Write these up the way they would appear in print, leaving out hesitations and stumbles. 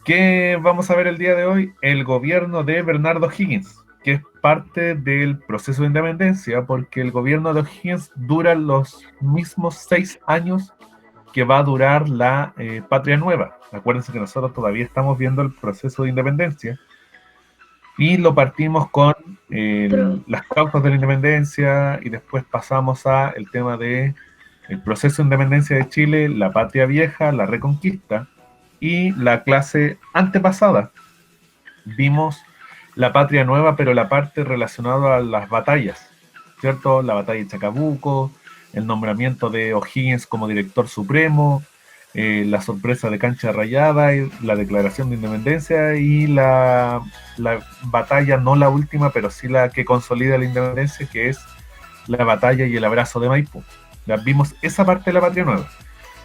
¿Qué vamos a ver el día de hoy? El gobierno de Bernardo Higgins, que es parte del proceso de independencia, porque el gobierno de Higgins dura los mismos 6 años que va a durar la Patria Nueva. Acuérdense que nosotros todavía estamos viendo el proceso de independencia y lo partimos con Pero, las causas de la independencia y después pasamos a el tema de el proceso de independencia de Chile, la Patria Vieja, la Reconquista y la clase antepasada. Vimos la Patria Nueva, pero la parte relacionada a las batallas, ¿cierto? La batalla de Chacabuco, el nombramiento de O'Higgins como director supremo, la sorpresa de Cancha Rayada, y la declaración de independencia y la batalla, no la última, pero sí la que consolida la independencia, que es la batalla y el abrazo de Maipú. Ya vimos esa parte de la Patria Nueva.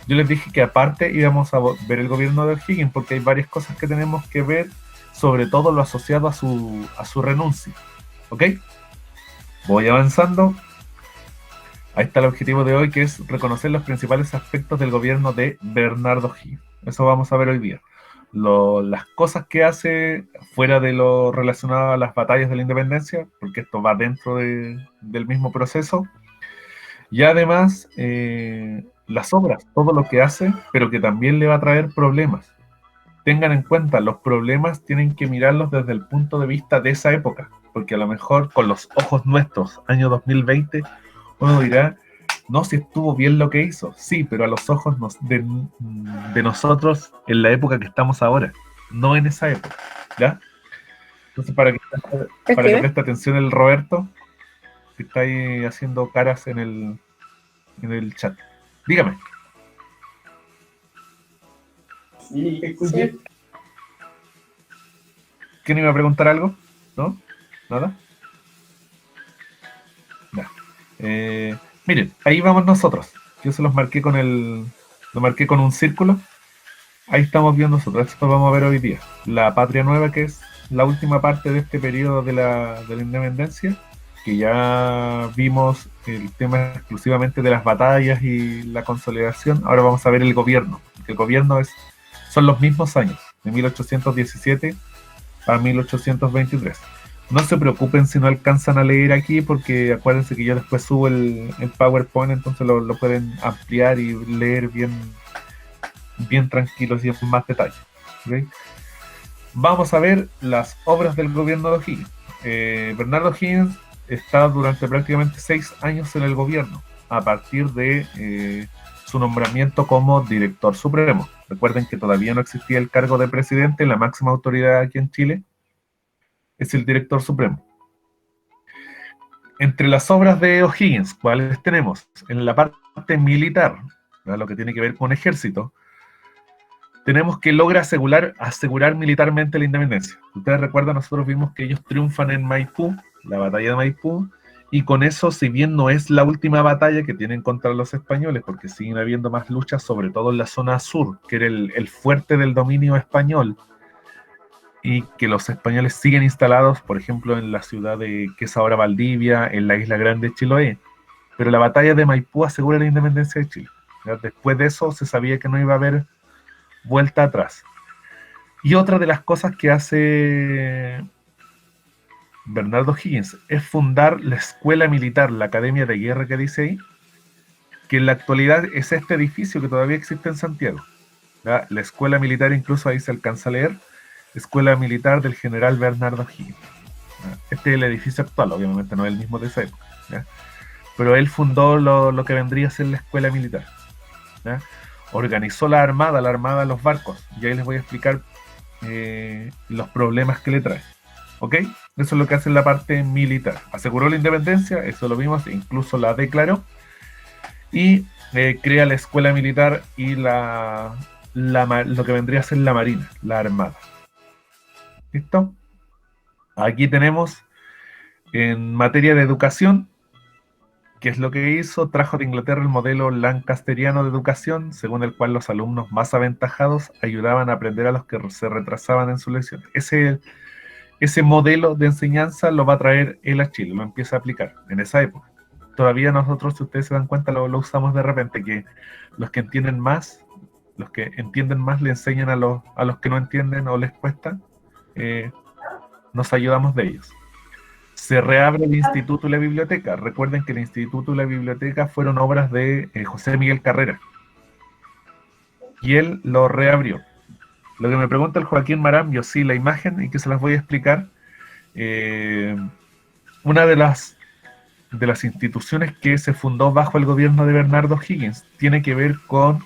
Yo les dije que aparte íbamos a ver el gobierno de O'Higgins porque hay varias cosas que tenemos que ver, sobre todo lo asociado a su renuncia. ¿Ok? Voy avanzando. Ahí está el objetivo de hoy, que es reconocer los principales aspectos del gobierno de Bernardo Higgins. Eso vamos a ver hoy día. Las cosas que hace fuera de lo relacionado a las batallas de la independencia, porque esto va dentro del mismo proceso, y además las obras, todo lo que hace, pero que también le va a traer problemas. Tengan en cuenta, los problemas tienen que mirarlos desde el punto de vista de esa época, porque a lo mejor con los ojos nuestros, año 2020, uno dirá, no, si estuvo bien lo que hizo, sí, pero a los ojos de nosotros en la época que estamos ahora, no en esa época, ¿ya? Entonces, para que ok. preste atención el Roberto, que está ahí haciendo caras en el chat. Dígame. Sí, escuché. Sí. ¿Quién iba a preguntar algo? ¿No? ¿Nada? Ya. Miren, ahí vamos nosotros. Yo se los marqué lo marqué con un círculo. Ahí estamos viendo nosotros. Esto vamos a ver hoy día. La Patria Nueva, que es la última parte de este periodo de la independencia, que ya vimos el tema exclusivamente de las batallas y la consolidación. Ahora vamos a ver el gobierno. El gobierno son los mismos años, de 1817 a 1823. No se preocupen si no alcanzan a leer aquí, porque acuérdense que yo después subo el PowerPoint, entonces lo pueden ampliar y leer bien tranquilos y en más detalle. ¿Okay? Vamos a ver las obras del gobierno de O'Higgins. Bernardo O'Higgins está durante prácticamente 6 años en el gobierno, a partir de su nombramiento como director supremo. Recuerden que todavía no existía el cargo de presidente, la máxima autoridad aquí en Chile es el director supremo. Entre las obras de O'Higgins, ¿cuáles tenemos? En la parte militar, ¿verdad? Lo que tiene que ver con ejército, tenemos que logra asegurar militarmente la independencia. Ustedes recuerdan, nosotros vimos que ellos triunfan en Maipú, la batalla de Maipú, y con eso, si bien no es la última batalla que tienen contra los españoles, porque siguen habiendo más luchas, sobre todo en la zona sur, que era el fuerte del dominio español, y que los españoles siguen instalados, por ejemplo, en la ciudad de que es ahora Valdivia, en la isla grande de Chiloé. Pero la batalla de Maipú asegura la independencia de Chile. ¿Ya? Después de eso se sabía que no iba a haber vuelta atrás. Y otra de las cosas que hace Bernardo Higgins es fundar la escuela militar, la academia de guerra que dice ahí, que en la actualidad es este edificio que todavía existe en Santiago. ¿Ya? La escuela militar, incluso ahí se alcanza a leer, escuela militar del general Bernardo Higgins. ¿Ya? Este es el edificio actual, obviamente no es el mismo de esa época. ¿Ya? Pero él fundó lo que vendría a ser la escuela militar. ¿Ya? Organizó la armada, los barcos, y ahí les voy a explicar los problemas que le trae. ¿Ok? Eso es lo que hace en la parte militar. Aseguró la independencia, eso lo vimos, incluso la declaró, y crea la escuela militar y lo que vendría a ser la marina, la armada. ¿Listo? Aquí tenemos en materia de educación, ¿qué es lo que hizo? Trajo de Inglaterra el modelo lancasteriano de educación, según el cual los alumnos más aventajados ayudaban a aprender a los que se retrasaban en sus lecciones. Ese modelo de enseñanza lo va a traer él a Chile, lo empieza a aplicar en esa época. Todavía nosotros, si ustedes se dan cuenta, lo usamos de repente, que los que entienden más Los que entienden más le enseñan a los que no entienden o les cuesta, nos ayudamos de ellos. Se reabre el instituto y la biblioteca. Recuerden que el instituto y la biblioteca fueron obras de José Miguel Carrera. Y él lo reabrió. Lo que me pregunta el Joaquín Marambio, sí, la imagen, y que se las voy a explicar. Una de las instituciones que se fundó bajo el gobierno de Bernardo Higgins tiene que ver con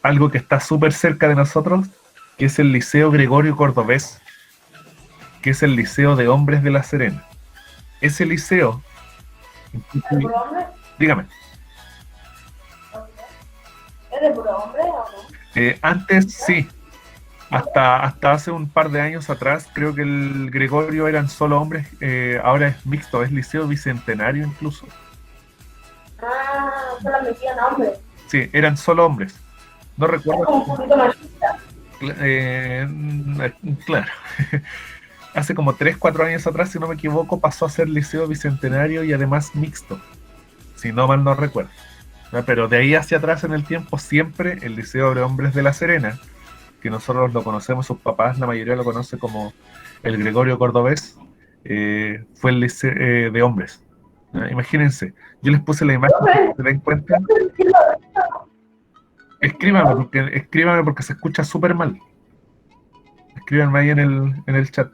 algo que está súper cerca de nosotros, que es el Liceo Gregorio Cordobés, que es el Liceo de Hombres de La Serena. Ese liceo... ¿Es de puro hombre? Dígame. ¿Es de puro hombre o no? Antes sí. Hasta hace un par de años atrás, creo que el Gregorio eran solo hombres, ahora es mixto, es Liceo Bicentenario incluso. Ah, solo metían hombres. Sí, eran solo hombres. No Es recuerdo. como un poquito machista. Claro. Hace como 3, 4 años atrás, si no me equivoco, pasó a ser Liceo Bicentenario y además mixto, si no mal no recuerdo. Pero de ahí hacia atrás en el tiempo, siempre el Liceo de Hombres de La Serena, que nosotros lo conocemos, sus papás, la mayoría lo conoce como el Gregorio Cordobés, fue el liceo de hombres. Imagínense, yo les puse la imagen, ¿se den cuenta? Escríbame porque se escucha súper mal. Escríbanme ahí en el chat.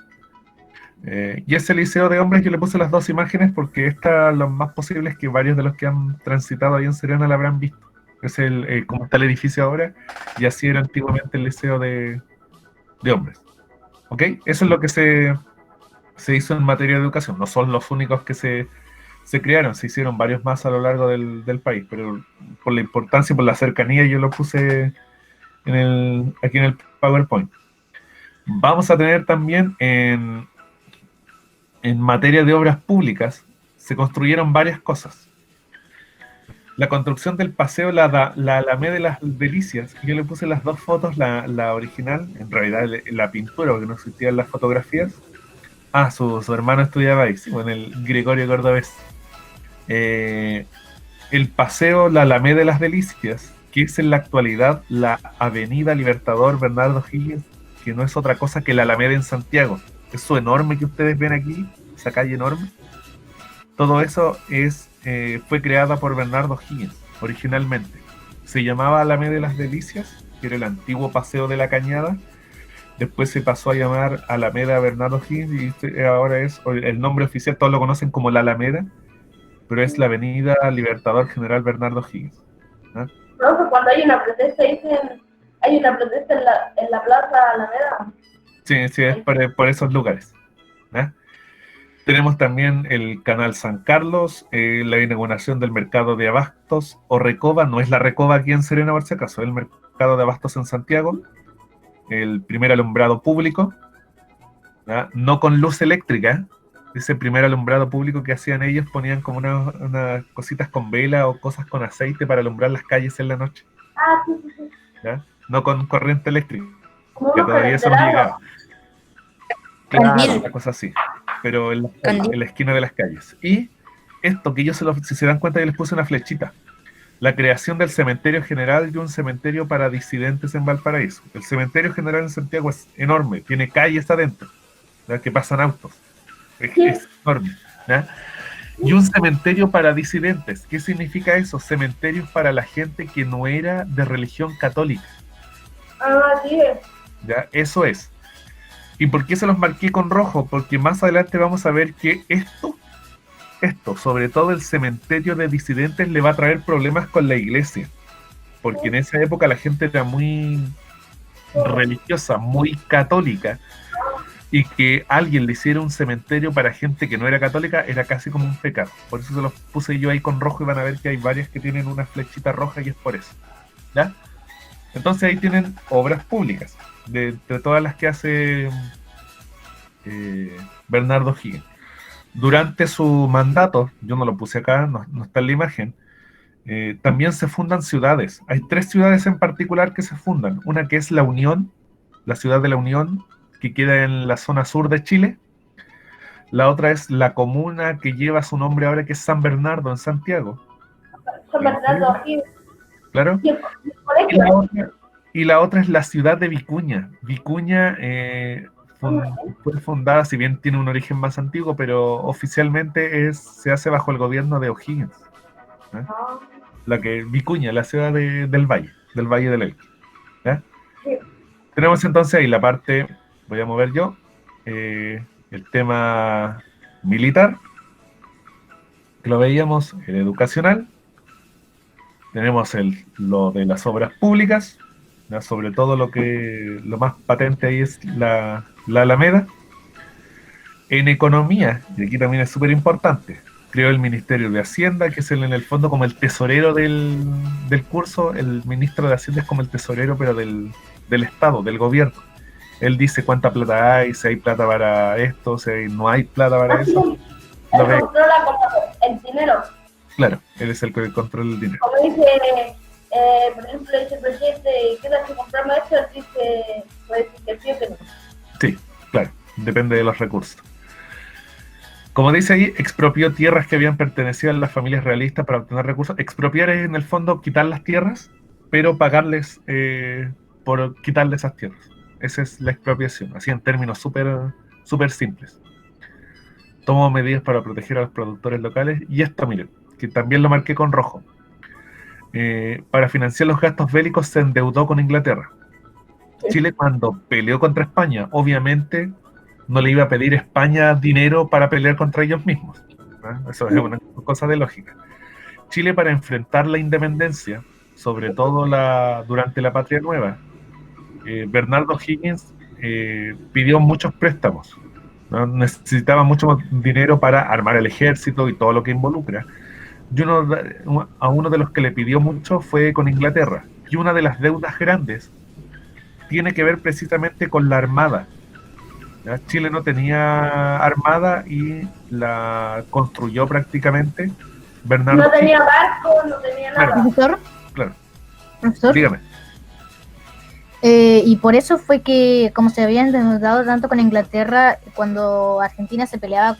Y ese liceo de hombres yo le puse las dos imágenes porque lo más posible es que varios de los que han transitado ahí en Serena la habrán visto. Es como está el edificio ahora, y así era antiguamente el liceo de hombres. ¿Ok? Eso es lo que se hizo en materia de educación. No son los únicos que se crearon, se hicieron varios más a lo largo del país, pero por la importancia y por la cercanía yo lo puse aquí en el PowerPoint. Vamos a tener también en materia de obras públicas, se construyeron varias cosas. La construcción del paseo, la Alameda de las Delicias, yo le puse las dos fotos, la original, en realidad la pintura, porque no existían las fotografías. Su hermano estudiaba ahí, sí, en el Gregorio Cordobés. El paseo, la Alameda de las Delicias, que es en la actualidad la Avenida Libertador Bernardo Higgins, que no es otra cosa que la Alameda en Santiago. Eso enorme que ustedes ven aquí, esa calle enorme, todo eso fue creada por Bernardo Higgins originalmente. Se llamaba Alameda de las Delicias, que era el antiguo Paseo de la Cañada. Después se pasó a llamar Alameda Bernardo Higgins y ahora es el nombre oficial, todos lo conocen como la Alameda, pero es la Avenida Libertador General Bernardo Higgins. No, pues cuando hay una protesta dicen, hay una protesta en la plaza Alameda. Sí, es por esos lugares. Tenemos también el Canal San Carlos, la inauguración del mercado de abastos o Recoba, no es la Recoba aquí en Serena por si acaso, es el mercado de abastos en Santiago, el primer alumbrado público, no con luz eléctrica, ese primer alumbrado público que hacían ellos, ponían como unas cositas con vela o cosas con aceite para alumbrar las calles en la noche. Sí. No con corriente eléctrica, Como que todavía eso no llegaba. Claro, una cosa así, pero en la esquina de las calles. Y esto que si se dan cuenta, yo les puse una flechita. La creación del cementerio general y un cementerio para disidentes en Valparaíso. El cementerio general en Santiago es enorme, tiene calles adentro, que pasan autos. Es enorme. Y un cementerio para disidentes. ¿Qué significa eso? Cementerios para la gente que no era de religión católica. Sí. Eso es. ¿Y por qué se los marqué con rojo? Porque más adelante vamos a ver que esto, sobre todo el cementerio de disidentes, le va a traer problemas con la iglesia. Porque en esa época la gente era muy religiosa, muy católica, y que alguien le hiciera un cementerio para gente que no era católica era casi como un pecado. Por eso se los puse yo ahí con rojo y van a ver que hay varias que tienen una flechita roja y es por eso. ¿Ya? Entonces ahí tienen obras públicas. De todas las que hace Bernardo Higgins. Durante su mandato, yo no lo puse acá, no está en la imagen, también se fundan ciudades. Hay 3 ciudades en particular que se fundan. Una que es La Unión, la ciudad de La Unión, que queda en la zona sur de Chile. La otra es la comuna que lleva su nombre ahora, que es San Bernardo, en Santiago. San Bernardo Higgins. claro. Y el Y colegio. la otra es la ciudad de Vicuña. Vicuña fue fundada, si bien tiene un origen más antiguo, pero oficialmente se hace bajo el gobierno de O'Higgins. ¿Eh? Ah, Vicuña, la ciudad del Valle del Elqui. ¿Ya? sí. Tenemos entonces ahí la parte, voy a mover yo, el tema militar, que lo veíamos, el educacional. Tenemos lo de las obras públicas, ¿ya? Sobre todo lo más patente ahí es la Alameda. En economía, y aquí también es súper importante, creó el Ministerio de Hacienda, que es en el fondo como el tesorero del curso. El ministro de Hacienda es como el tesorero, pero del Estado, del gobierno. Él dice cuánta plata hay, si hay plata para esto, si no hay plata para Así eso. Lo él ve, controla como el dinero. claro, él es el que controla el dinero. Como dice, por ejemplo, dice el presidente, ¿qué tal si compramos esto? Él dice, puede decir que sí o que no. Sí, claro, depende de los recursos. Como dice ahí, expropió tierras que habían pertenecido a las familias realistas para obtener recursos. Expropiar es en el fondo quitar las tierras, pero pagarles por quitarle esas tierras. Esa es la expropiación, así en términos súper simples. Tomó medidas para proteger a los productores locales y esto, miren, que también lo marqué con rojo. Para financiar los gastos bélicos se endeudó con Inglaterra. Chile, cuando peleó contra España, obviamente no le iba a pedir a España dinero para pelear contra ellos mismos. ¿No? Eso es una cosa de lógica. Chile, para enfrentar la independencia, sobre todo durante la Patria Nueva, Bernardo Higgins pidió muchos préstamos, ¿no? Necesitaba mucho dinero para armar el ejército y todo lo que involucra. Y a uno de los que le pidió mucho fue con Inglaterra. Y una de las deudas grandes tiene que ver precisamente con la armada. ¿Ya? Chile no tenía armada y la construyó prácticamente Bernardo No tenía Higgins. barco, no tenía Claro. nada. Profesor, Claro, profesor. dígame. Y por eso fue que, como se habían endeudado tanto con Inglaterra, cuando Argentina se peleó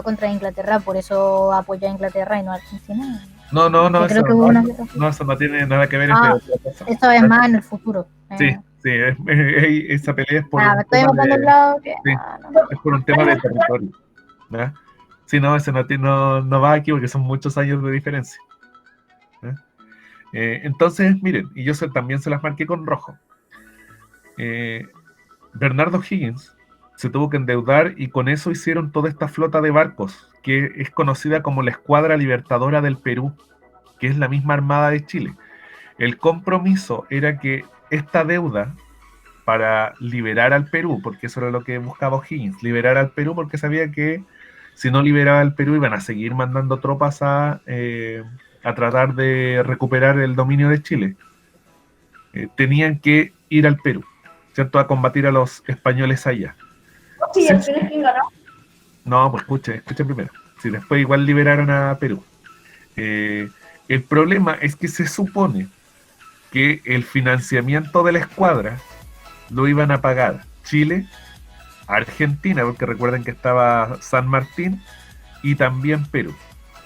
contra Inglaterra, por eso apoyó a Inglaterra y no a Argentina. No, Que creo que hubo una eso no tiene nada que ver. Ah, es de otra cosa. esto es más en el futuro. Sí, esa pelea es por me un estoy tema buscando un de, lado que sí, es por un tema de territorio. ¿Ya? Sí, no, ese no va aquí porque son muchos años de diferencia. ¿Ya? Entonces, miren, y yo también se las marqué con rojo. Bernardo Higgins se tuvo que endeudar y con eso hicieron toda esta flota de barcos que es conocida como la Escuadra Libertadora del Perú, que es la misma Armada de Chile. El compromiso era que esta deuda, para liberar al Perú, porque eso era lo que buscaba O'Higgins, liberar al Perú, porque sabía que si no liberaba al Perú iban a seguir mandando tropas a tratar de recuperar el dominio de Chile. Tenían que ir al Perú, ¿cierto? A combatir a los españoles allá. Sí, al final quién ganó. No, pues escuchen primero. Si después igual liberaron a Perú. El problema es que se supone que el financiamiento de la escuadra lo iban a pagar Chile, Argentina, porque recuerden que estaba San Martín, y también Perú.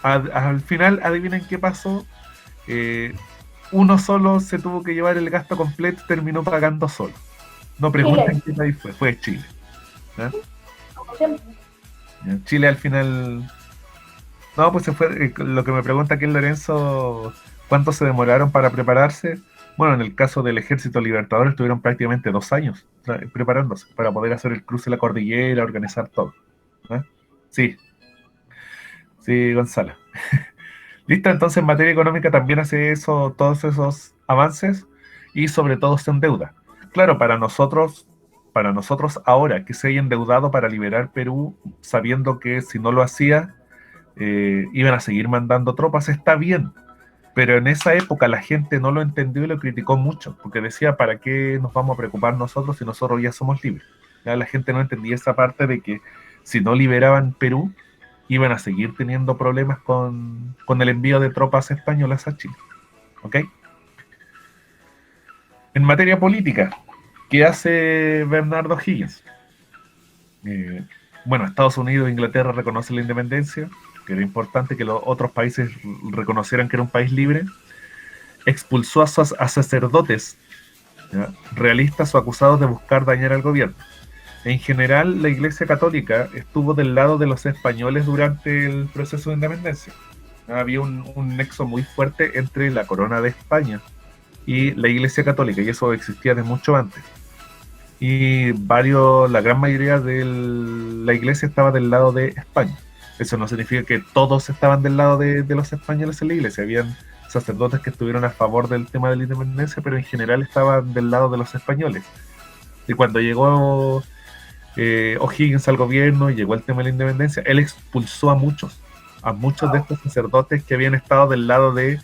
Al final, adivinen qué pasó. Uno solo se tuvo que llevar el gasto completo y terminó pagando solo. No pregunten qué país fue Chile. ¿Ya? Como siempre. Chile al final... No, pues se fue. Lo que me pregunta aquí Lorenzo, ¿cuánto se demoraron para prepararse? Bueno, en el caso del Ejército Libertador estuvieron prácticamente 2 años preparándose para poder hacer el cruce de la cordillera, organizar todo. ¿Eh? Sí, Gonzalo. Listo, entonces en materia económica también hace eso, todos esos avances y sobre todo se endeuda. Claro, para nosotros ahora que se haya endeudado para liberar Perú, sabiendo que si no lo hacía, iban a seguir mandando tropas, está bien. Pero en esa época la gente no lo entendió y lo criticó mucho, porque decía, ¿para qué nos vamos a preocupar nosotros si nosotros ya somos libres? ¿Ya? La gente no entendía esa parte de que si no liberaban Perú, iban a seguir teniendo problemas con el envío de tropas españolas a Chile. ¿Ok? En materia política, ¿qué hace Bernardo Higgins? Bueno, Estados Unidos e Inglaterra reconocen la independencia, que era importante que los otros países reconocieran que era un país libre. expulsó a sacerdotes, ¿ya?, realistas o acusados de buscar dañar al gobierno. En general, la Iglesia Católica estuvo del lado de los españoles durante el proceso de independencia. Había un nexo muy fuerte entre la corona de España y la Iglesia Católica, y eso existía de mucho antes. Y la gran mayoría de la Iglesia estaba del lado de España. Eso no significa que todos estaban del lado de los españoles en la Iglesia. Habían sacerdotes que estuvieron a favor del tema de la independencia, pero en general estaban del lado de los españoles. Y cuando llegó O'Higgins al gobierno y llegó el tema de la independencia, él expulsó a muchos de estos sacerdotes que habían estado del lado de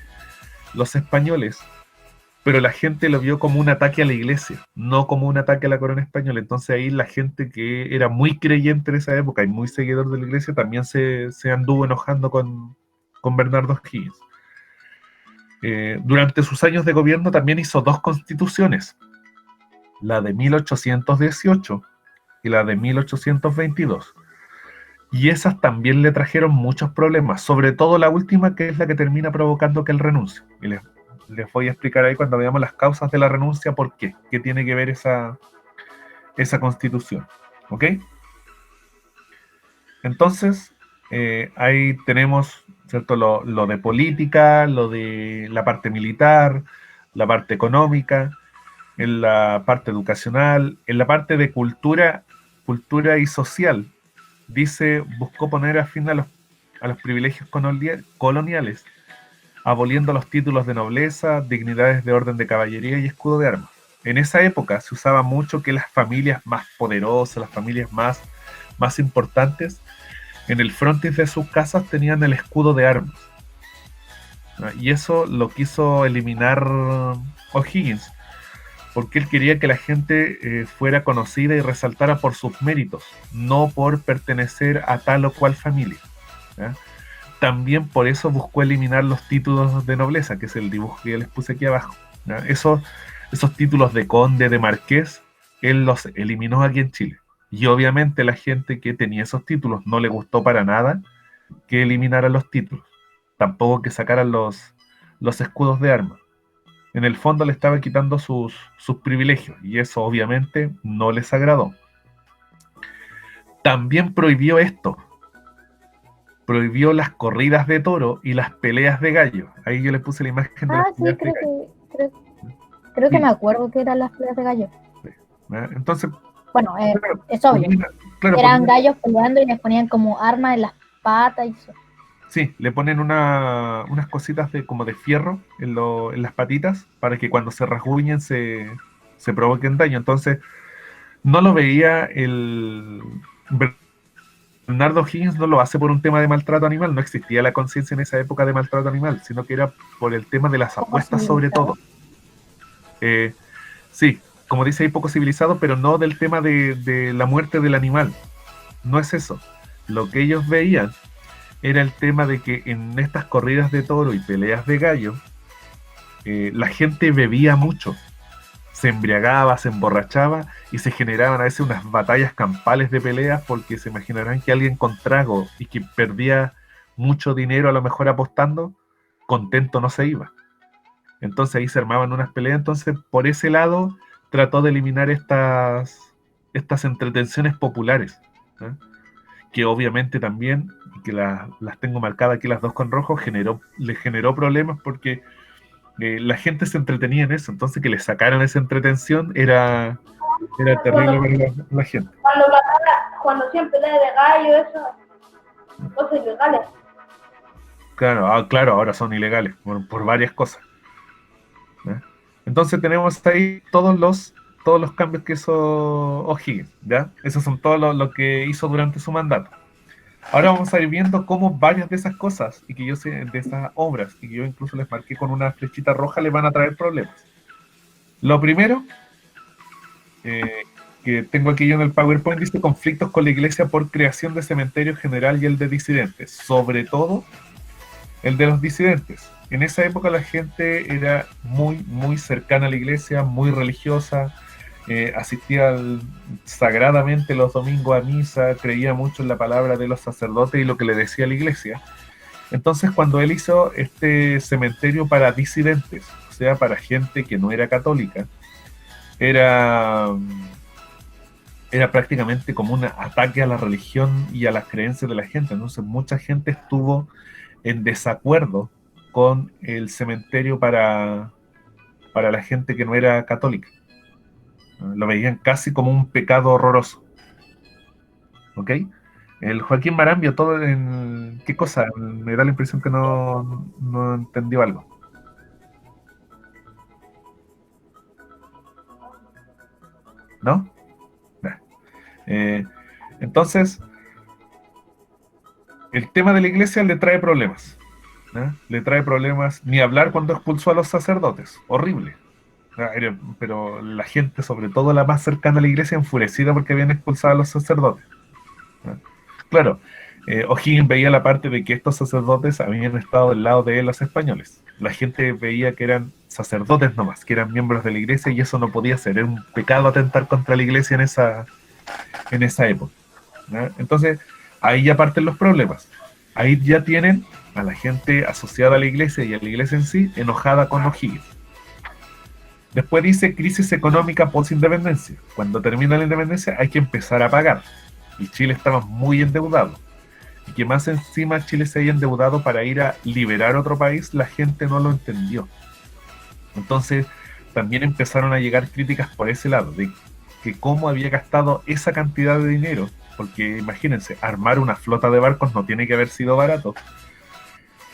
los españoles, pero la gente lo vio como un ataque a la iglesia, no como un ataque a la corona española. Entonces ahí la gente que era muy creyente en esa época y muy seguidor de la iglesia también se anduvo enojando con Bernardo O'Higgins. Durante sus años de gobierno también hizo 2 constituciones, la de 1818 y la de 1822. Y esas también le trajeron muchos problemas, sobre todo la última, que es la que termina provocando que él renuncie. Y les voy a explicar ahí cuando veamos las causas de la renuncia por qué tiene que ver esa constitución. ¿Ok? Entonces, ahí tenemos, ¿cierto?, lo de política, lo de la parte militar, la parte económica, en la parte educacional, en la parte de cultura y social. Dice, buscó poner fin a los privilegios coloniales, aboliendo los títulos de nobleza, dignidades de orden de caballería y escudo de armas. En esa época se usaba mucho que las familias más poderosas, las familias más importantes, en el frontis de sus casas tenían el escudo de armas. Y eso lo quiso eliminar O'Higgins, porque él quería que la gente fuera conocida y resaltara por sus méritos, no por pertenecer a tal o cual familia, ¿ya? También por eso buscó eliminar los títulos de nobleza, que es el dibujo que yo les puse aquí abajo, ¿ya? Esos títulos de conde, de marqués, él los eliminó aquí en Chile. Y obviamente la gente que tenía esos títulos no le gustó para nada que eliminaran los títulos, tampoco que sacaran los escudos de armas. En el fondo le estaba quitando sus privilegios, y eso obviamente no les agradó. También prohibió esto. Prohibió las corridas de toro y las peleas de gallo. Ahí yo le puse la imagen de las peleas de gallo. Creo que me acuerdo que eran las peleas de gallo. Entonces, bueno, claro, es obvio. Claro, eran gallos peleando y les ponían como armas en las patas y eso. Sí, le ponen unas cositas como de fierro en las patitas para que cuando se rasguñen se provoquen daño. Entonces, no lo veía Bernardo O'Higgins, no lo hace por un tema de maltrato animal. No existía la conciencia en esa época de maltrato animal, sino que era por el tema de las apuestas sobre todo. Sí, como dice ahí, poco civilizado, pero no del tema de la muerte del animal. No es eso. Lo que ellos veían era el tema de que en estas corridas de toro y peleas de gallo, la gente bebía mucho, se embriagaba, se emborrachaba y se generaban a veces unas batallas campales de peleas, porque se imaginarán que alguien con trago y que perdía mucho dinero a lo mejor apostando, contento no se iba. Entonces ahí se armaban unas peleas. Entonces por ese lado trató de eliminar estas entretenciones populares, ¿eh? Que obviamente también, que las tengo marcadas aquí las 2 con rojo, le generó problemas, porque la gente se entretenía en eso. Entonces que le sacaran esa entretención era terrible para la gente. Cuando hacían pelea de gallo, eso, cosas ilegales. Claro, ahora son ilegales por varias cosas, ¿eh? Entonces tenemos ahí todos los cambios que hizo O'Higgins, ¿ya? Esos son todo lo que hizo durante su mandato. Ahora vamos a ir viendo cómo varias de esas cosas, y que yo sé, de esas obras, y que yo incluso les marqué con una flechita roja, le van a traer problemas. Lo primero, que tengo aquí yo en el PowerPoint, dice conflictos con la iglesia por creación de cementerio general y el de disidentes, sobre todo el de los disidentes. En esa época la gente era muy, muy cercana a la iglesia, muy religiosa, asistía sagradamente los domingos a misa, creía mucho en la palabra de los sacerdotes y lo que le decía la iglesia. Entonces cuando él hizo este cementerio para disidentes, o sea para gente que no era católica, era prácticamente como un ataque a la religión y a las creencias de la gente. Entonces mucha gente estuvo en desacuerdo con el cementerio para la gente que no era católica. Lo veían casi como un pecado horroroso. ¿Ok? El Joaquín Marambio, todo en... ¿Qué cosa? Me da la impresión que no entendió algo. ¿No? Nah. Entonces, el tema de la iglesia le trae problemas. ¿No? Le trae problemas, ni hablar cuando expulsó a los sacerdotes. Horrible. Pero la gente, sobre todo la más cercana a la iglesia, enfurecida porque habían expulsado a los sacerdotes. ¿No? Claro, O'Higgins veía la parte de que estos sacerdotes habían estado del lado de los españoles. La gente veía que eran sacerdotes nomás, que eran miembros de la iglesia, y eso no podía ser. Era un pecado atentar contra la iglesia en esa época. ¿No? Entonces, ahí ya parten los problemas. Ahí ya tienen a la gente asociada a la iglesia y a la iglesia en sí enojada con O'Higgins. Después dice crisis económica post-independencia. Cuando termina la independencia hay que empezar a pagar. Y Chile estaba muy endeudado. Y que más encima Chile se haya endeudado para ir a liberar otro país, la gente no lo entendió. Entonces también empezaron a llegar críticas por ese lado, de que cómo había gastado esa cantidad de dinero, porque imagínense, armar una flota de barcos no tiene que haber sido barato.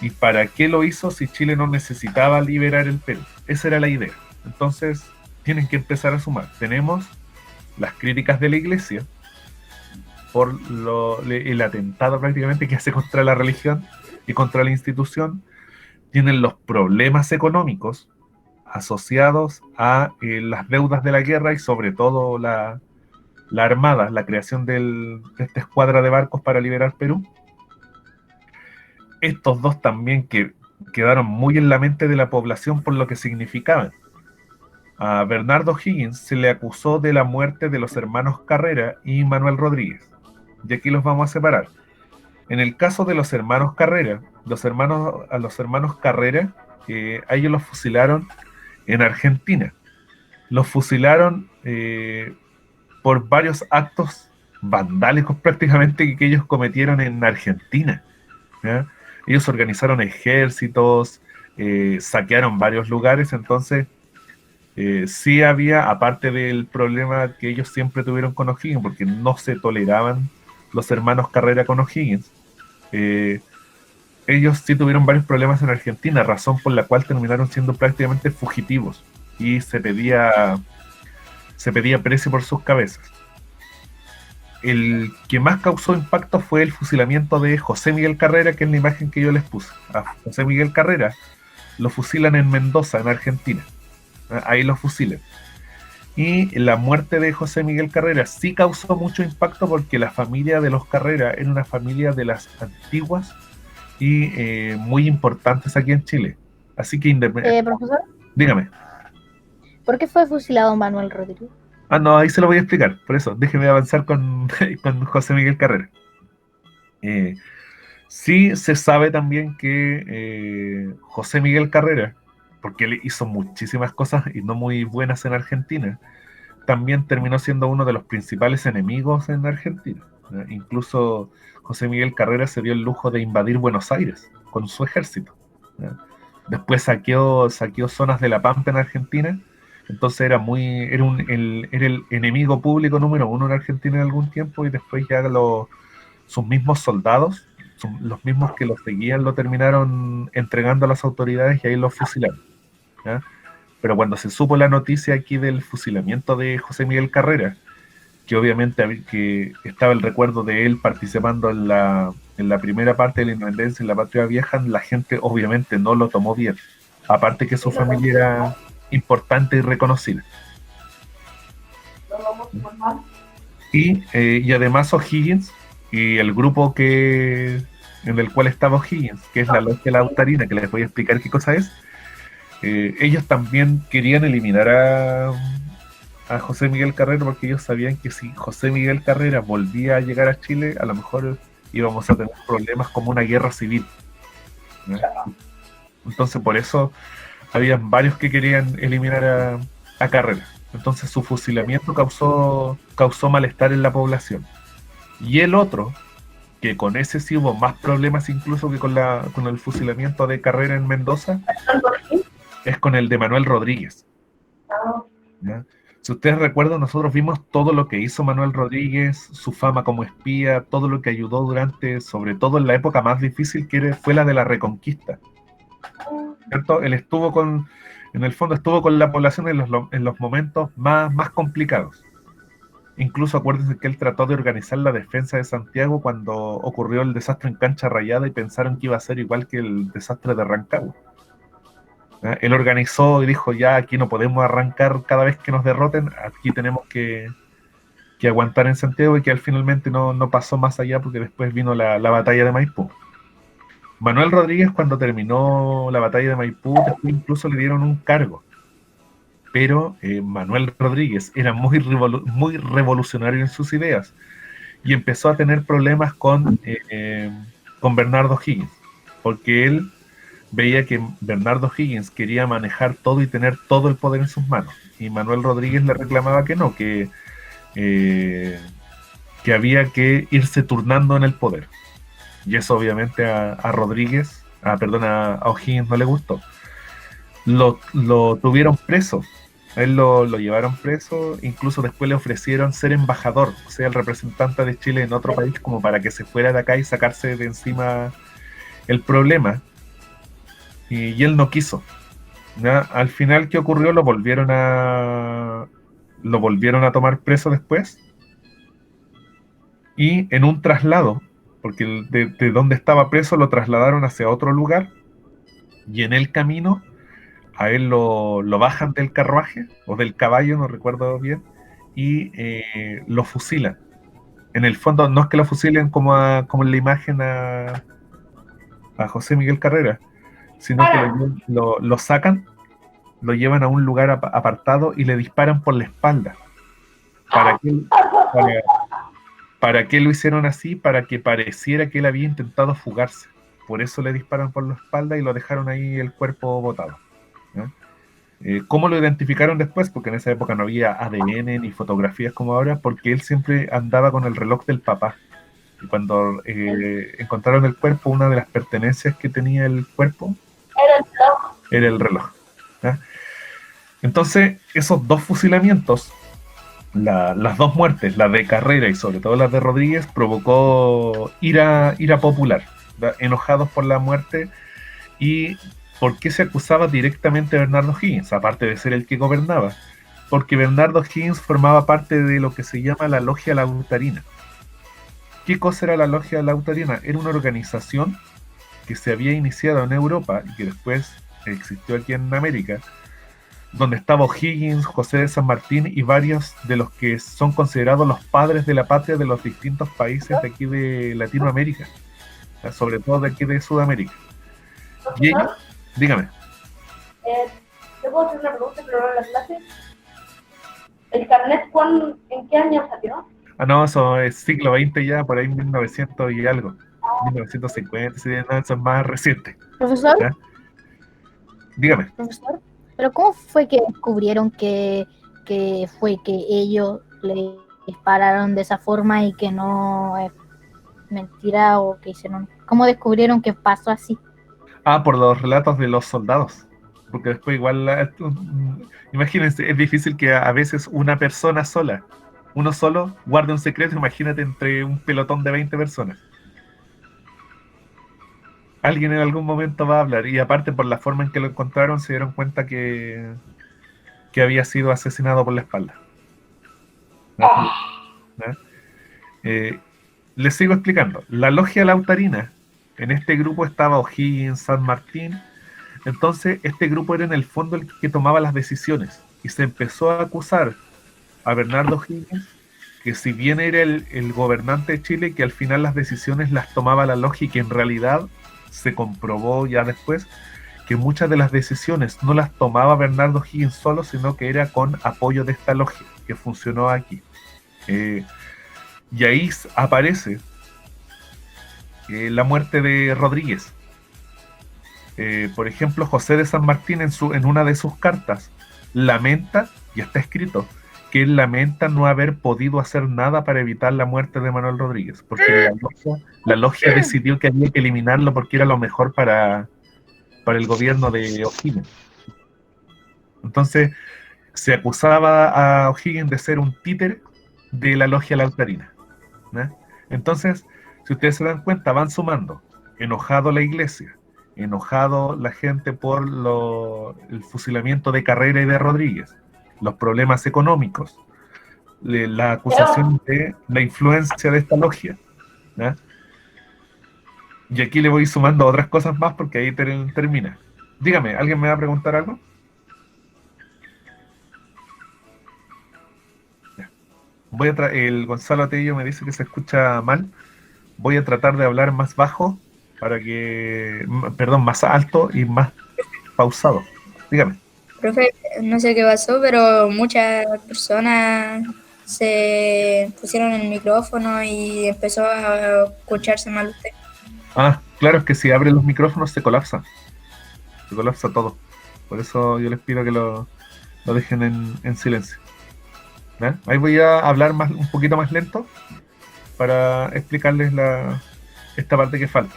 ¿Y para qué lo hizo si Chile no necesitaba liberar el Perú? Esa era la idea. Entonces tienen que empezar a sumar. Tenemos las críticas de la iglesia por el atentado prácticamente que hace contra la religión y contra la institución. Tienen los problemas económicos asociados a las deudas de la guerra y sobre todo la armada, la creación de esta escuadra de barcos para liberar Perú. Estos dos también que quedaron muy en la mente de la población por lo que significaban. A Bernardo O'Higgins se le acusó de la muerte de los hermanos Carrera y Manuel Rodríguez. Y aquí los vamos a separar. En el caso de los hermanos Carrera, a los hermanos Carrera, a ellos los fusilaron en Argentina. Los fusilaron por varios actos vandálicos prácticamente que ellos cometieron en Argentina. ¿Ya? Ellos organizaron ejércitos, saquearon varios lugares, entonces sí había, aparte del problema que ellos siempre tuvieron con O'Higgins, porque no se toleraban los hermanos Carrera con O'Higgins, ellos sí tuvieron varios problemas en Argentina, razón por la cual terminaron siendo prácticamente fugitivos y se pedía precio por sus cabezas. El que más causó impacto fue el fusilamiento de José Miguel Carrera, que es la imagen que yo les puse. A José Miguel Carrera lo fusilan en Mendoza, en Argentina. Ahí lo fusilan. Y la muerte de José Miguel Carrera sí causó mucho impacto porque la familia de los Carrera era una familia de las antiguas y muy importantes aquí en Chile. Así que Profesor, dígame. ¿por qué fue fusilado Manuel Rodríguez? No, ahí se lo voy a explicar. Por eso, déjeme avanzar con José Miguel Carrera. Sí se sabe también que José Miguel Carrera, porque él hizo muchísimas cosas y no muy buenas en Argentina, también terminó siendo uno de los principales enemigos en Argentina. Incluso José Miguel Carrera se dio el lujo de invadir Buenos Aires con su ejército. Después saqueó zonas de La Pampa en Argentina. Entonces era el enemigo público número uno en Argentina en algún tiempo, y después ya sus mismos soldados, los mismos que lo seguían, lo terminaron entregando a las autoridades y ahí lo fusilaron. ¿Ya? Pero cuando se supo la noticia aquí del fusilamiento de José Miguel Carrera, que obviamente que estaba el recuerdo de él participando en la primera parte de la independencia en la Patria Vieja, la gente obviamente no lo tomó bien. Aparte que su familia era importante y reconocida. Y además O'Higgins y el grupo en el cual estaba O'Higgins, que es la Logia Lautarina, que les voy a explicar qué cosa es, ellos también querían eliminar a José Miguel Carrera, porque ellos sabían que si José Miguel Carrera volvía a llegar a Chile, a lo mejor íbamos a tener problemas como una guerra civil. Entonces por eso habían varios que querían eliminar a Carrera. Entonces su fusilamiento causó malestar en la población. Y el otro, que con ese sí hubo más problemas incluso que con el fusilamiento de Carrera en Mendoza, es con el de Manuel Rodríguez. ¿Ya? Si ustedes recuerdan, nosotros vimos todo lo que hizo Manuel Rodríguez, su fama como espía, todo lo que ayudó durante, sobre todo en la época más difícil que fue la de la Reconquista. ¿Cierto? Él en el fondo estuvo con la población en los momentos más complicados. Incluso acuérdense que él trató de organizar la defensa de Santiago cuando ocurrió el desastre en Cancha Rayada y pensaron que iba a ser igual que el desastre de Rancagua. Él organizó y dijo, ya aquí no podemos arrancar cada vez que nos derroten, aquí tenemos que aguantar en Santiago, y que al finalmente no pasó más allá porque después vino la batalla de Maipú. Manuel Rodríguez, cuando terminó la batalla de Maipú, después incluso le dieron un cargo, pero Manuel Rodríguez era muy revolucionario en sus ideas y empezó a tener problemas con Bernardo Higgins, porque él veía que Bernardo Higgins quería manejar todo y tener todo el poder en sus manos, y Manuel Rodríguez le reclamaba que no, que había que irse turnando en el poder. Y eso obviamente a O'Higgins no le gustó. Lo tuvieron preso, a él lo llevaron preso, incluso después le ofrecieron ser embajador, o sea, el representante de Chile en otro país, como para que se fuera de acá y sacarse de encima el problema. Y él no quiso. ¿Ya? Al final, ¿qué ocurrió? Lo volvieron a tomar preso después, y en un traslado, porque de donde estaba preso lo trasladaron hacia otro lugar, y en el camino a él lo bajan del carruaje o del caballo, no recuerdo bien, y lo fusilan. En el fondo no es que lo fusilen como en la imagen a José Miguel Carrera, sino que lo sacan, lo llevan a un lugar apartado y le disparan por la espalda. ¿Para qué lo hicieron así? Para que pareciera que él había intentado fugarse. Por eso le disparan por la espalda y lo dejaron ahí el cuerpo botado. ¿No? ¿Cómo lo identificaron después? Porque en esa época no había ADN ni fotografías como ahora, porque él siempre andaba con el reloj del papá. Y cuando encontraron el cuerpo, una de las pertenencias que tenía el cuerpo era el reloj. ¿No? Entonces, esos dos fusilamientos, las dos muertes, la de Carrera y sobre todo la de Rodríguez, provocó ira popular, ¿verdad? Enojados por la muerte. ¿Y por qué se acusaba directamente a Bernardo Higgins? Aparte de ser el que gobernaba, porque Bernardo Higgins formaba parte de lo que se llama la Logia Lautarina. ¿Qué cosa era la Logia Lautarina? Era una organización que se había iniciado en Europa y que después existió aquí en América, donde estaba O'Higgins, José de San Martín y varios de los que son considerados los padres de la patria de los distintos países de aquí de Latinoamérica, sobre todo de aquí de Sudamérica. Y ellos, dígame. ¿Te puedo hacer una pregunta pero no en la clase? ¿El carnet en qué año salió? No, eso es siglo XX ya, por ahí 1900 y algo. 1950, sí, no, eso es más reciente. Profesor, ¿Ya? Dígame. profesor, pero ¿cómo fue que descubrieron que fue que ellos le dispararon de esa forma y que no es mentira o que hicieron? ¿Cómo descubrieron que pasó así? Por los relatos de los soldados. Porque después igual, imagínense, es difícil que a veces una persona sola, uno solo, guarde un secreto, imagínate entre un pelotón de 20 personas. Alguien en algún momento va a hablar, y aparte por la forma en que lo encontraron se dieron cuenta que había sido asesinado por la espalda. ¿No? ¿No? Les sigo explicando. La Logia Lautarina, en este grupo estaba O'Higgins, San Martín. Entonces este grupo era en el fondo el que tomaba las decisiones, y se empezó a acusar a Bernardo Higgins, que si bien era el gobernante de Chile, que al final las decisiones las tomaba la logia, y que en realidad se comprobó ya después que muchas de las decisiones no las tomaba Bernardo Higgins solo, sino que era con apoyo de esta logia que funcionó aquí. Y ahí aparece la muerte de Rodríguez. por ejemplo, José de San Martín en una de sus cartas lamenta, y está escrito, que él lamenta no haber podido hacer nada para evitar la muerte de Manuel Rodríguez, porque la logia decidió que había que eliminarlo porque era lo mejor para el gobierno de O'Higgins. Entonces, se acusaba a O'Higgins de ser un títere de la logia lautarina, ¿no? Entonces, si ustedes se dan cuenta, van sumando. Enojado la iglesia, enojado la gente por el fusilamiento de Carrera y de Rodríguez, los problemas económicos, la acusación de la influencia de esta logia, ¿no? Y aquí le voy sumando otras cosas más porque ahí termina. Dígame, ¿alguien me va a preguntar algo? El Gonzalo Tello me dice que se escucha mal. Voy a tratar de hablar más bajo más alto y más pausado. Dígame. Profe, no sé qué pasó, pero muchas personas se pusieron el micrófono y empezó a escucharse mal usted. Ah, claro, es que si abren los micrófonos se colapsa. Se colapsa todo. Por eso yo les pido que lo dejen en silencio. ¿Eh? Ahí voy a hablar un poquito más lento para explicarles esta parte que falta.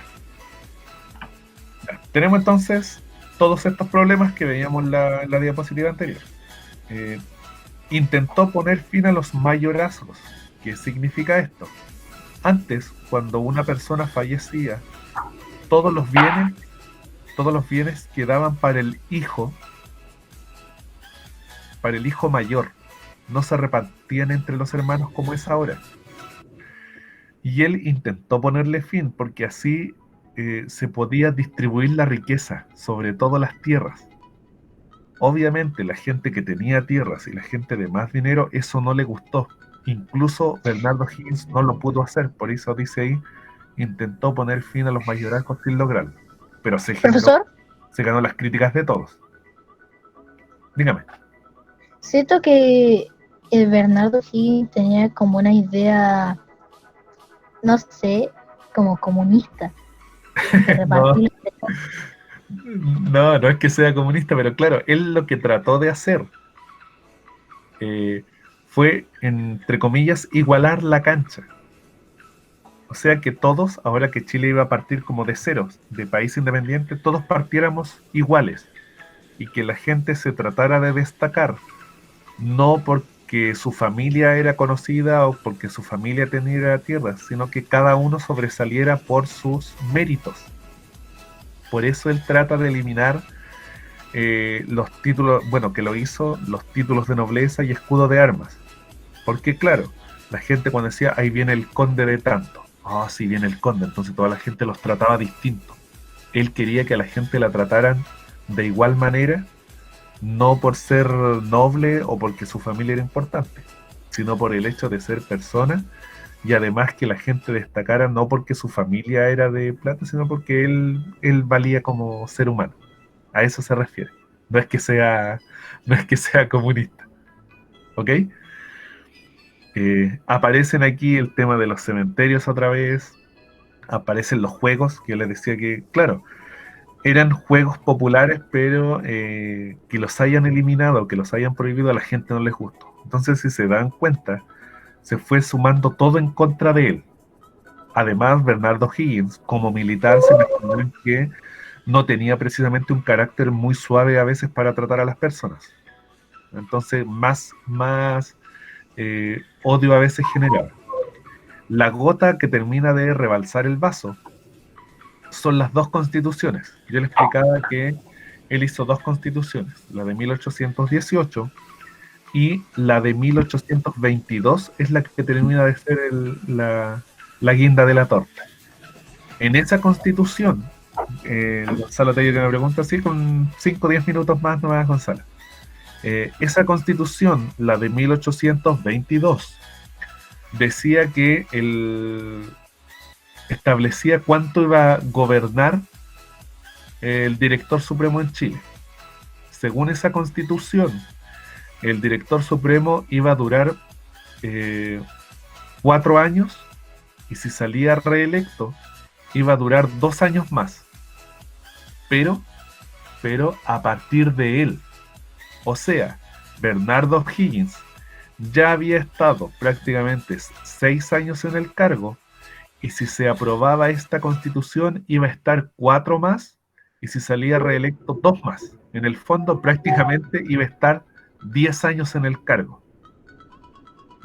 Ya. Tenemos entonces todos estos problemas que veíamos en la diapositiva anterior. Intentó poner fin a los mayorazgos. ¿Qué significa esto? Antes, cuando una persona fallecía, todos los bienes quedaban para el hijo mayor. No se repartían entre los hermanos como es ahora. Y él intentó ponerle fin porque así se podía distribuir la riqueza, sobre todo las tierras. Obviamente la gente que tenía tierras y la gente de más dinero, eso no le gustó. Incluso Bernardo Higgins no lo pudo hacer, por eso dice ahí, intentó poner fin a los mayorazgos sin lograrlo. Pero se ganó las críticas de todos. Dígame. Siento que el Bernardo Higgins tenía como una idea, no sé, como comunista. No es que sea comunista, pero claro, él lo que trató de hacer fue, entre comillas, igualar la cancha. O sea que todos, ahora que Chile iba a partir como de ceros, de país independiente, todos partiéramos iguales. Y que la gente se tratara de destacar, no porque su familia era conocida o porque su familia tenía tierras, sino que cada uno sobresaliera por sus méritos. Por eso él trata de eliminar los títulos, bueno, que lo hizo, los títulos de nobleza y escudo de armas. Porque claro, la gente cuando decía, ahí viene el conde de tanto, sí viene el conde, entonces toda la gente los trataba distinto. Él quería que a la gente la trataran de igual manera, no por ser noble o porque su familia era importante, sino por el hecho de ser persona, y además que la gente destacara no porque su familia era de plata, sino porque él valía como ser humano. A eso se refiere. No es que sea comunista. ¿Ok? Aparecen aquí el tema de los cementerios otra vez. Aparecen los juegos, que yo les decía que, claro, eran juegos populares, pero que los hayan eliminado, que los hayan prohibido, a la gente no les gustó. Entonces, si se dan cuenta, se fue sumando todo en contra de él. Además, Bernardo Higgins, como militar, se imaginó en que no tenía precisamente un carácter muy suave a veces para tratar a las personas. Entonces, más odio a veces generaba. La gota que termina de rebalsar el vaso son las dos constituciones. Yo le explicaba que él hizo dos constituciones, la de 1818 y la de 1822 es la que termina de ser la guinda de la torta. En esa constitución, Gonzalo Tello que me pregunta así, con 5 o 10 minutos más, no me das, Gonzalo. Esa constitución, la de 1822, decía que establecía cuánto iba a gobernar el director supremo en Chile. Según esa constitución, el director supremo iba a durar 4 años y si salía reelecto iba a durar 2 años más, pero pero a partir de él. O sea, Bernardo O'Higgins ya había estado prácticamente 6 años en el cargo, y si se aprobaba esta constitución iba a estar 4 más, y si salía reelecto 2 más. En el fondo prácticamente iba a estar 10 años en el cargo.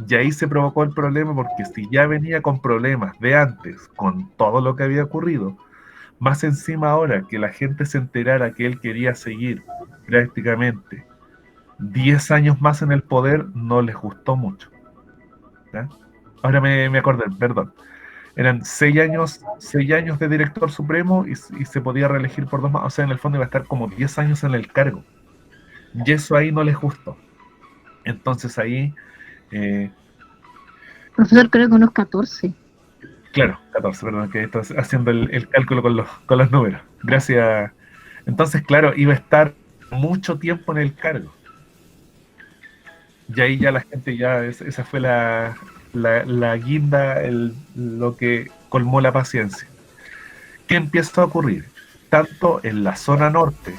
Y ahí se provocó el problema, porque si ya venía con problemas de antes, con todo lo que había ocurrido, más encima ahora que la gente se enterara que él quería seguir prácticamente 10 años más en el poder, no les gustó mucho. ¿Ya? Ahora me acordé, perdón. Eran 6 años de director supremo, y se podía reelegir por 2 más. O sea, en el fondo iba a estar como 10 años en el cargo. Y eso ahí no les gustó. Entonces ahí, Profesor, creo que unos 14. claro, 14, perdón, que estoy haciendo el cálculo con los números. Gracias. Entonces, claro, iba a estar mucho tiempo en el cargo. Y ahí ya la gente, esa fue la guinda, lo que colmó la paciencia. ¿Qué empieza a ocurrir? Tanto en la zona norte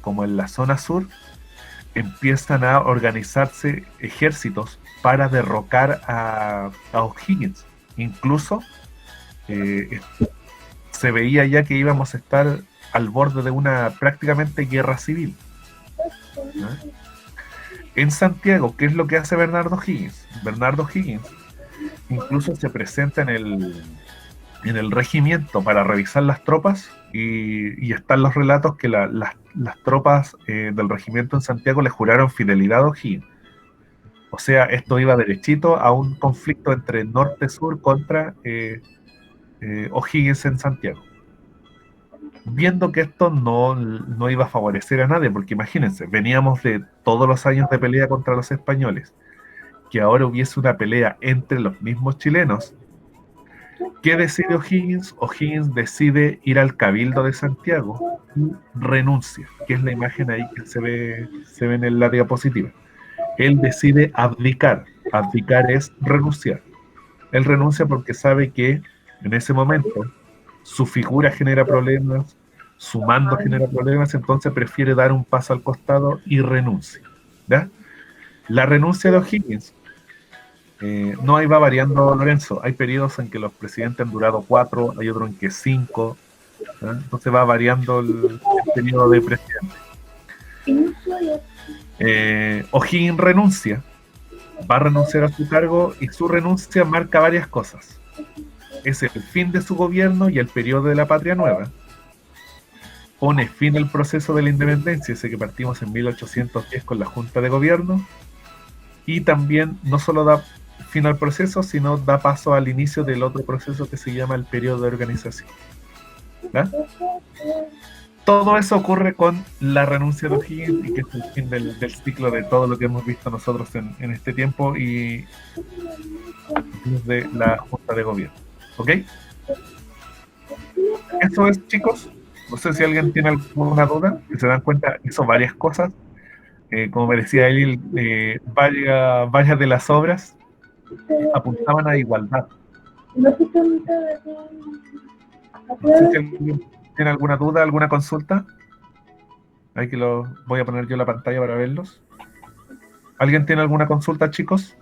como en la zona sur empiezan a organizarse ejércitos para derrocar a O'Higgins. Incluso se veía ya que íbamos a estar al borde de una prácticamente guerra civil, ¿no? En Santiago, ¿qué es lo que hace Bernardo O'Higgins? Bernardo O'Higgins incluso se presenta en el regimiento para revisar las tropas, y están los relatos que las tropas del regimiento en Santiago le juraron fidelidad a O'Higgins. O sea, esto iba derechito a un conflicto entre norte-sur contra O'Higgins en Santiago. Viendo que esto no iba a favorecer a nadie, porque imagínense, veníamos de todos los años de pelea contra los españoles, que ahora hubiese una pelea entre los mismos chilenos. ¿Qué decide O'Higgins? O'Higgins decide ir al Cabildo de Santiago y renuncia, que es la imagen ahí que se ve en la diapositiva. Él decide abdicar. Abdicar es renunciar. Él renuncia porque sabe que en ese momento su figura genera problemas, su mando genera problemas, entonces prefiere dar un paso al costado y renuncia. ¿Ya? La renuncia de O'Higgins no ahí va variando, Lorenzo. Hay periodos en que los presidentes han durado 4, hay otros en que 5, ¿ya? Entonces va variando el periodo de presidente. O'Higgins renuncia, va a renunciar a su cargo, y su renuncia marca varias cosas. Es el fin de su gobierno y el periodo de la Patria Nueva. Pone fin al proceso de la independencia, ese que partimos en 1810 con la Junta de Gobierno, y también no solo da fin al proceso, sino da paso al inicio del otro proceso que se llama el periodo de organización. ¿Ya? Todo eso ocurre con la renuncia de O'Higgins, y que es el fin del ciclo de todo lo que hemos visto nosotros en este tiempo, y de la Junta de Gobierno. ¿Ok? Eso es, chicos. No sé si alguien tiene alguna duda. Si se dan cuenta, hizo varias cosas. Como me decía él, varias de las obras apuntaban a igualdad. No sé si alguien tiene alguna duda, alguna consulta. Ahí que lo voy a poner yo en la pantalla para verlos. ¿Alguien tiene alguna consulta, chicos?